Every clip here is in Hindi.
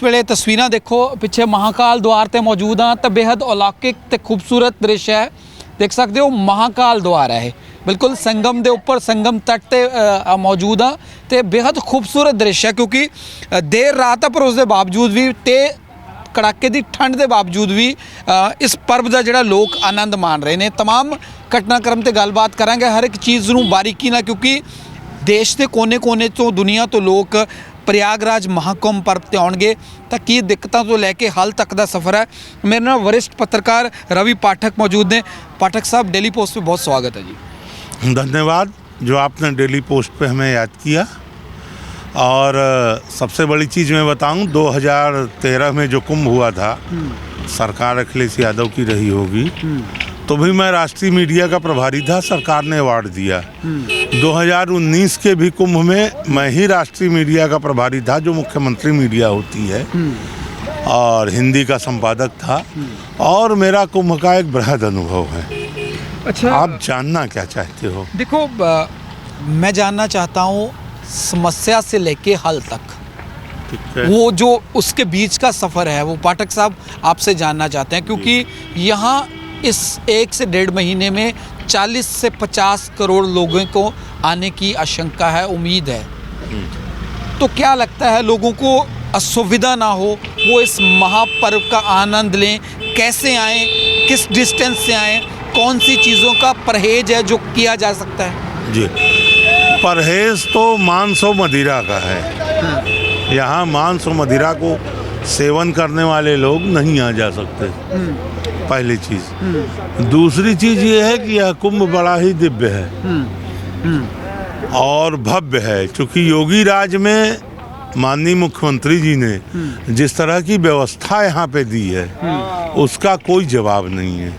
इस वेले तस्वीरां देखो पिछे महाकाल द्वार ते मौजूद हाँ तो बेहद अलौकिक ते खूबसूरत दृश्य है। देख सकते हो महाकाल द्वार है बिल्कुल संगम दे उपर संगम तट ते मौजूद हाँ तो बेहद खूबसूरत दृश्य है क्योंकि देर रात है पर उसके बावजूद भी ते कड़ाके की ठंड के बावजूद भी इस पर्व का जोड़ा लोग आनंद मान रहे हैं। तमाम घटनाक्रम से गलबात करांगे हर एक चीज़ नूं बारीकी ना क्योंकि देश के कोने कोने तो दुनिया तो लोग प्रयागराज महाकुंभ पर्व ते आउणगे तां की दिक्कतों तो लैके हाल तक का सफ़र है। मेरे नाल वरिष्ठ पत्रकार रवि पाठक मौजूद ने। पाठक साहब डेली पोस्ट पे बहुत स्वागत है जी। धन्यवाद जो आपने डेली पोस्ट पे हमें याद किया। और सबसे बड़ी चीज़ मैं बताऊं 2013 में जो कुंभ हुआ था सरकार अखिलेश यादव की रही होगी तो भी मैं राष्ट्रीय मीडिया का प्रभारी था, सरकार ने अवार्ड दिया। 2019 के भी कुंभ में मैं ही राष्ट्रीय मीडिया का प्रभारी था जो मुख्यमंत्री मीडिया होती है और हिंदी का संपादक था और मेरा कुंभ का एक बृहद अनुभव है। अच्छा, आप जानना क्या चाहते हो? देखो मैं जानना चाहता हूँ समस्या से लेके हल तक वो जो उसके बीच का सफ़र है वो पाठक साहब आपसे जानना चाहते हैं क्योंकि यहाँ इस 1 से 1.5 महीने में 40 से 50 करोड़ लोगों को आने की आशंका है, उम्मीद है। तो क्या लगता है लोगों को असुविधा ना हो, वो इस महापर्व का आनंद लें, कैसे आएँ, किस डिस्टेंस से आएँ, कौन सी चीज़ों का परहेज है जो किया जा सकता है? जी, परहेज तो मांस और मदिरा का है। यहाँ मांस और मदिरा को सेवन करने वाले लोग नहीं आ जा सकते, पहली चीज़। दूसरी चीज़ ये है कि यह कुंभ बड़ा ही दिव्य है और भव्य है क्योंकि योगी राज में माननीय मुख्यमंत्री जी ने जिस तरह की व्यवस्था यहाँ पे दी है उसका कोई जवाब नहीं है,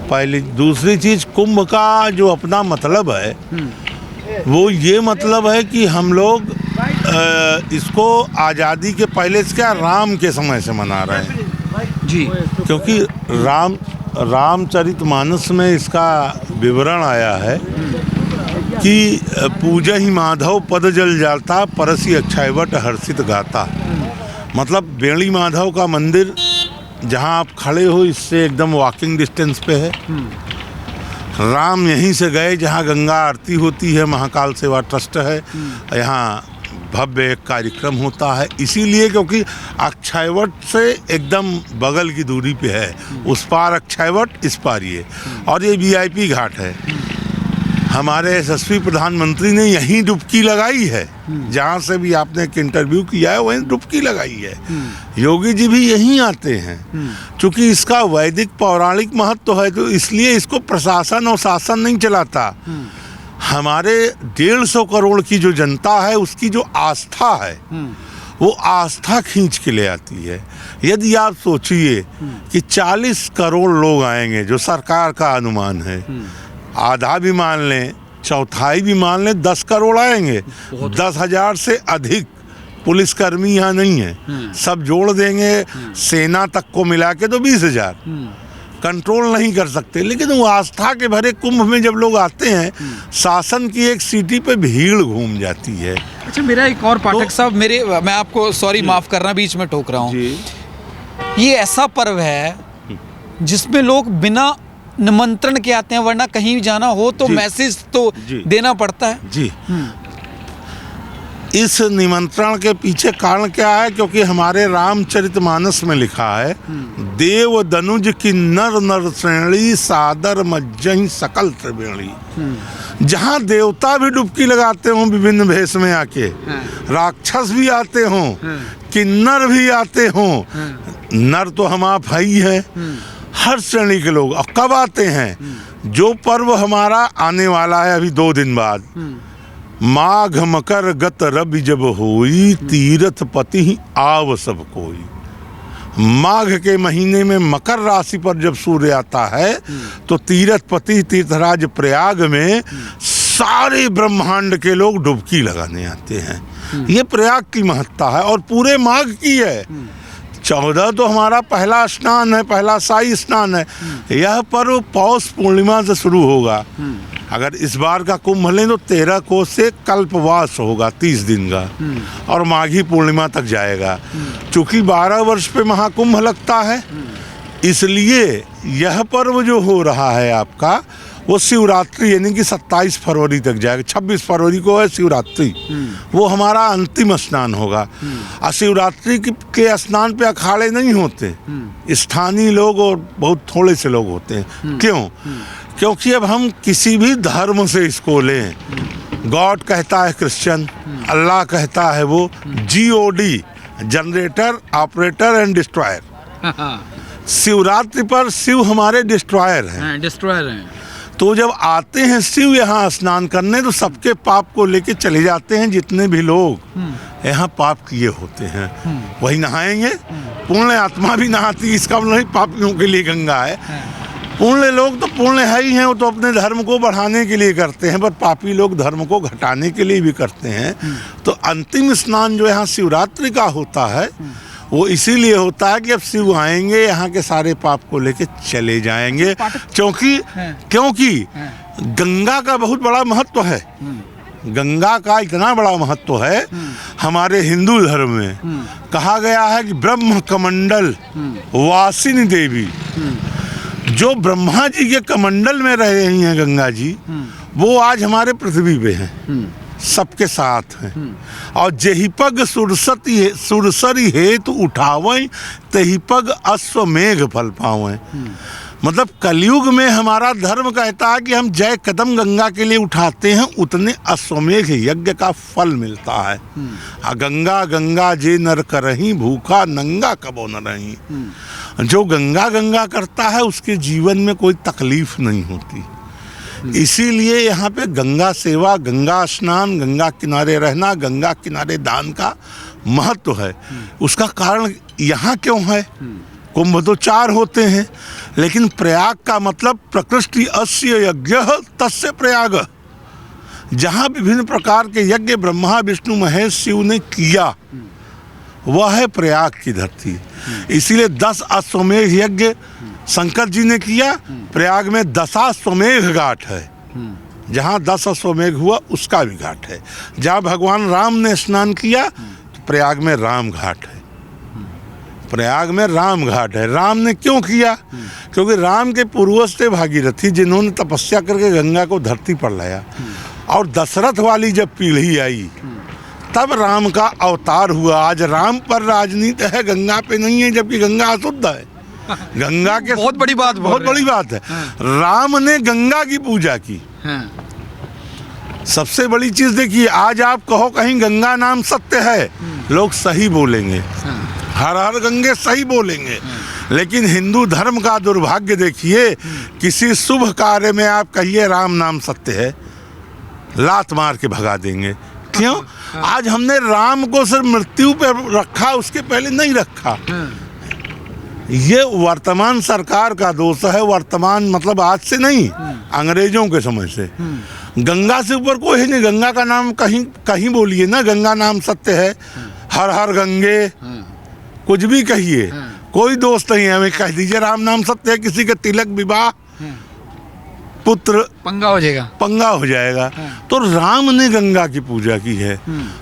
पहली। दूसरी चीज़ कुंभ का जो अपना मतलब है वो ये मतलब है कि हम लोग इसको आज़ादी के पहले से क्या राम के समय से मना रहे हैं जी, क्योंकि रामचरितमानस में इसका विवरण आया है कि पूजा ही माधव पद जल जाता परसी अक्षयवट हर्षित गाता। मतलब बेड़ी माधव का मंदिर जहाँ आप खड़े हो इससे एकदम वॉकिंग डिस्टेंस पे है। राम यहीं से गए जहाँ गंगा आरती होती है, महाकाल सेवा ट्रस्ट है, यहाँ भव्य एक कार्यक्रम होता है इसीलिए क्योंकि अक्षयवट से एकदम बगल की दूरी पे है, उस पार अक्षयवट इस पार ये, और ये वीआईपी घाट है। हमारे यशस्वी प्रधानमंत्री ने यहीं डुबकी लगाई है, जहाँ से भी आपने एक इंटरव्यू किया है वहीं डुबकी लगाई है। योगी जी भी यहीं आते हैं क्योंकि इसका वैदिक पौराणिक महत्व है तो इसलिए इसको प्रशासन और शासन नहीं चलाता। हमारे 150 करोड़ की जो जनता है उसकी जो आस्था है वो आस्था खींच के ले आती है। यदि आप सोचिए कि 40 करोड़ लोग आएंगे जो सरकार का अनुमान है, आधा भी मान लें, चौथाई भी मान लें, 10 करोड़ आएंगे। 10,000 से अधिक पुलिसकर्मी यहाँ नहीं है, सब जोड़ देंगे सेना तक को मिला के तो 20,000 कंट्रोल नहीं कर सकते। लेकिन वो आस्था के भरे कुंभ में जब लोग आते हैं शासन की एक सीटी पे भीड़ घूम जाती है। अच्छा, मेरा एक और पाठक साहब मैं आपको सॉरी माफ़ करना बीच में टोक रहा हूँ। ये ऐसा पर्व है जिसमें लोग बिना निमंत्रण के आते हैं, वरना कहीं भी जाना हो तो मैसेज तो देना पड़ता है जी। इस निमंत्रण के पीछे कारण क्या है? क्योंकि हमारे रामचरितमानस में लिखा है देव दनुज की नर नर श्रेणी सादर मज्जहि सकल त्रिवेणी। जहाँ देवता भी डुबकी लगाते हों विभिन्न भेष में आके, राक्षस भी आते हों, किन्नर भी आते हों, नर तो हम आप ही हैं, हर श्रेणी के लोग। और कब आते हैं? जो पर्व हमारा आने वाला है अभी 2 दिन बाद, माघ मकर गत रवि जब होई तीर्थ पति ही आव सब कोई। माघ के महीने में मकर राशि पर जब सूर्य आता है तो तीर्थपति तीर्थराज प्रयाग में सारे ब्रह्मांड के लोग डुबकी लगाने आते हैं। ये प्रयाग की महत्ता है और पूरे माघ की है। 14 तो हमारा पहला स्नान है, पहला शाही स्नान है। यह पर्व पौष पूर्णिमा से शुरू होगा अगर इस बार का कुंभ लें तो 13 कोस से कल्पवास होगा 30 दिन का, और माघी पूर्णिमा तक जाएगा। चूंकि 12 वर्ष पे महाकुंभ लगता है, इसलिए यह पर्व जो हो रहा है आपका, वो शिवरात्रि यानी कि 27 फरवरी तक जाएगा। 26 फरवरी को है शिवरात्रि, वो हमारा अंतिम स्नान होगा। और शिवरात्रि के स्नान पे अखाड़े नहीं होते, स्थानीय लोग और बहुत थोड़े से लोग होते हैं। क्यों? क्योंकि अब हम किसी भी धर्म से इसको लें, गॉड कहता है क्रिश्चियन, अल्लाह कहता है वो GOD, generator, operator and destroyer. Shivratri पर शिव हमारे डिस्ट्रॉयर हैं। डिस्ट्रॉयर हैं। तो जब आते हैं शिव यहाँ स्नान करने, तो सबके पाप को लेके चले जाते हैं। जितने भी लोग यहाँ पाप किए होते हैं वही नहाएंगे। पुण्य आत्मा भी नहाती, इसका मतलब नहीं पापियों के लिए गंगा है। पुण्य लोग तो पुण्य है ही हैं, वो तो अपने धर्म को बढ़ाने के लिए करते हैं, पर पापी लोग धर्म को घटाने के लिए भी करते हैं। तो अंतिम स्नान जो यहाँ शिवरात्रि का होता है, वो इसीलिए होता है कि अब शिव आएंगे, यहाँ के सारे पाप को लेके चले जाएंगे। क्योंकि गंगा का बहुत बड़ा महत्व है। गंगा का इतना बड़ा महत्व है हमारे हिंदू धर्म में। कहा गया है कि ब्रह्म कमंडल वासिनी देवी, जो ब्रह्मा जी के कमंडल में रह रही हैं गंगा जी, वो आज हमारे पृथ्वी पे हैं, सबके साथ हैं। और जेहि पग सुरसरी हेतु उठावें, तेहि पग अश्वमेघ फल पावें। मतलब कलयुग में हमारा धर्म कहता है कि हम जय कदम गंगा के लिए उठाते हैं, उतने अश्वमेघ यज्ञ का फल मिलता है। गंगा गंगा जे नर करहीं, भूखा नंगा कबो न रहीं। जो गंगा गंगा करता है उसके जीवन में कोई तकलीफ नहीं होती। इसीलिए यहाँ पे गंगा सेवा, गंगा स्नान, गंगा किनारे रहना, गंगा किनारे दान का महत्व है। उसका कारण यहाँ क्यों है? कुंभ तो 4 होते हैं, लेकिन प्रयाग का मतलब प्रकृष्टि अस्य यज्ञ तस्य प्रयाग। जहाँ विभिन्न प्रकार के यज्ञ ब्रह्मा विष्णु महेश शिव ने किया, वह है प्रयाग की धरती। इसीलिए 10 अश्वमेघ यज्ञ शंकर जी ने किया। प्रयाग में 10 स्वमेघ घाट है, जहाँ 10 अश्वमेघ हुआ उसका भी घाट है। जहाँ भगवान राम ने स्नान किया तो प्रयाग में राम घाट है। प्रयाग में राम घाट है। राम ने क्यों किया? क्योंकि राम के पूर्वज थे भागीरथी, जिन्होंने तपस्या करके गंगा को धरती पर लाया। और दशरथ वाली जब पीढ़ी आई, तब राम का अवतार हुआ। आज राम पर राजनीति है, गंगा पे नहीं है, जबकि गंगा अशुद्ध है। गंगा के बहुत बड़ी बात है। राम ने गंगा की पूजा की। सबसे बड़ी चीज देखिए, आज आप कहो कहीं गंगा नाम सत्य है, लोग सही बोलेंगे, हर हर गंगे सही बोलेंगे। लेकिन हिंदू धर्म का दुर्भाग्य देखिए, किसी शुभ कार्य में आप कहिए राम नाम सत्य है, लात मार के भगा देंगे। क्यों? आज हमने राम को सिर्फ मृत्यु पे रखा, उसके पहले नहीं रखा। ये वर्तमान सरकार का दोष है। वर्तमान मतलब आज से नहीं, अंग्रेजों के समय से। गंगा से ऊपर कोई नहीं। गंगा का नाम कहीं बोलिए ना, गंगा नाम सत्य है, हर हर गंगे, कुछ भी कहिए, कोई दोष नहीं है। हमें कह दीजिए राम नाम सत्य है, किसी के तिलक विवाह पुत्र पंगा हो जाएगा। तो राम ने गंगा की पूजा की है।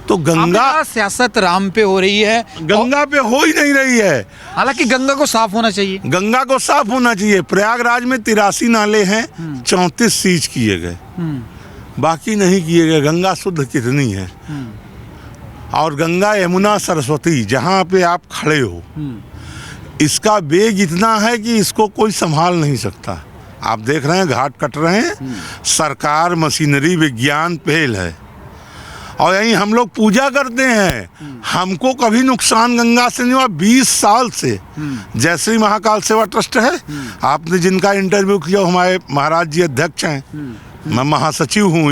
तो गंगा सियासत राम पे हो रही है, गंगा पे हो ही नहीं रही है। हालांकि गंगा को साफ होना चाहिए। गंगा को साफ होना चाहिए। प्रयागराज में 83 नाले हैं, 34 सींच किए गए, बाकी नहीं किए गए। गंगा शुद्ध कितनी है? और गंगा यमुना सरस्वती जहाँ पे आप खड़े हो, इसका वेग इतना है कि इसको कोई संभाल नहीं सकता। आप देख रहे हैं घाट कट रहे हैं, सरकार, मशीनरी, विज्ञान फेल है। और यहीं हम लोग पूजा करते हैं। हमको कभी नुकसान गंगा से नहीं हुआ 20 साल से। जयश्री महाकाल सेवा ट्रस्ट है, आपने जिनका इंटरव्यू किया, हमारे महाराज जी अध्यक्ष हैं, मैं महासचिव हूँ।